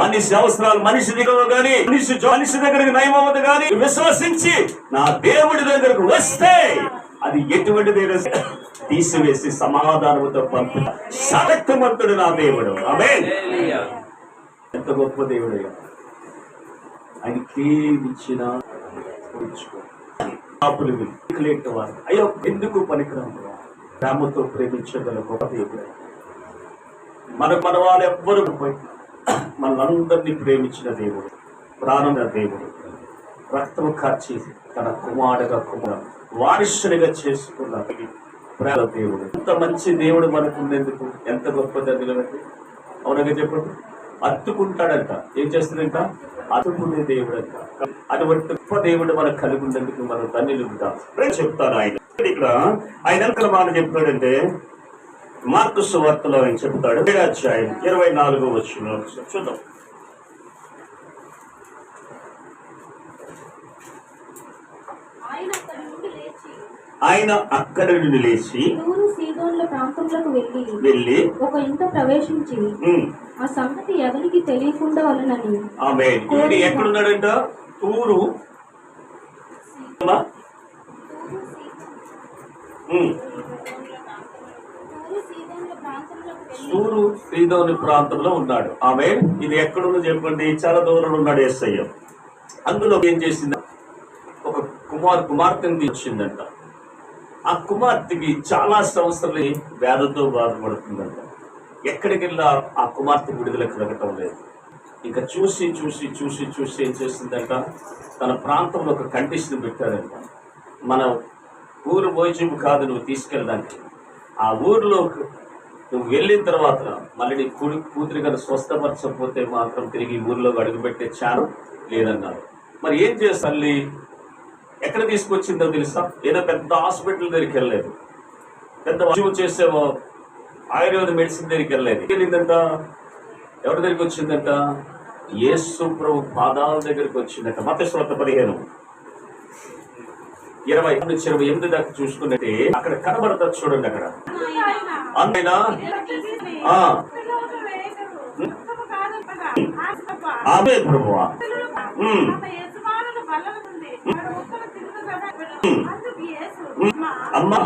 మనిషి అవసరాలు మనిషి దగ్గర కానీ మనిషి దగ్గరికి నయం అవ్వదు కానీ విశ్వసించి నా దేవుడి దగ్గరకు వస్తే అది ఎటువంటిదైనా తీసివేసి సమాధానంతో పంపి శక్తిమంతుడు నా దేవుడు. ఆమేన్. ఎంత గొప్ప దేవుడు ఆయనకి ఇచ్చిన అయ్యో ఎందుకు పనికిరాము ప్రేమతో ప్రేమించగల గొప్ప దేవుడు. మన వాళ్ళు ఎవ్వరు పోయి మనందరినీ ప్రేమించిన దేవుడు, ప్రాణం దేవుడు, రక్తం కార్చి తన కుమారుడుగా వారిష్యునిగా చేసుకున్న ప్రేమ దేవుడు. ఎంత మంచి దేవుడు మనకు ఉండేందుకు ఎంత గొప్ప దగ్గరంటే అవునగా చెప్పండి. అత్తుకుంటాడంట, ఏం చేస్తాడంట? అతుకునే దేవుడు అంట. అటువంటి గొప్ప దేవుడు మనకు కలిగి ఉండేందుకు మనం ధన్యులుగా చెప్తారు. ఆయన ఇక్కడ ఆయన ఎంత మాట చెప్తాడంటే మార్కు సువార్తలో ఆయన చెప్తాడు 7వ అధ్యాయం 24వ వచనం చూద్దాం. ఆయన అక్కడి నుండి లేచి వెళ్ళి ఒక ఇంట ప్రవేశించి ఆ సంగతి ఎవరికి తెలియకుండా వలనని. ఆమేన్. ఎక్కడున్నాడంట? తూరు సీదోను ప్రాంతంలో ఉన్నాడు. ఆమేన్. ఇది ఎక్కడుందో చెప్పండి. చాలా దూరంలో ఉన్నాడు యేసయ్య. అందులో ఏం చేసింది? ఒక కుమార్తెను తీర్చిందంట. ఆ కుమార్తెకి చాలా సంవత్సరాలు వ్యాధితో బాధపడుతుందంట. ఎక్కడికి వెళ్ళా ఆ కుమార్తె విడుదల కలగటం లేదు. ఇంకా చూసి చూసి చూసి చూసి ఏం చేసిందంట? తన ప్రాంతంలో ఒక కండిషన్ పెట్టారంట. మన ఊరు భోజనం కాదు నువ్వు తీసుకెళ్ళడానికి. ఆ ఊరిలో నువ్వు వెళ్ళిన తర్వాత మళ్ళీ నీ కూతురి కన్నా స్వస్థపరచకపోతే మాత్రం తిరిగి ఊరిలో అడుగుపెట్టే ఛాన్స్ లేదన్నారు. మరి ఏం చేస్తాను? ఎక్కడ తీసుకొచ్చిందో తెలుసా? ఏదో పెద్ద హాస్పిటల్ దగ్గరికి వెళ్ళలేదు, పెద్ద వైద్యం చేసే ఆయుర్వేద మెడిసిన్ దగ్గరికి వెళ్ళలేదు. వెళ్ళిందంట. ఎవరి దగ్గరికి వచ్చిందంట? యేసు ప్రభు పాదాల దగ్గరికి వచ్చిందంట. మత్తయి సువార్త 15:20-28 దాకా చూసుకున్నట్టే అక్కడ కనబడతారు చూడండి. అక్కడ ఆయన ఆమె ప్రభువా అమ్మా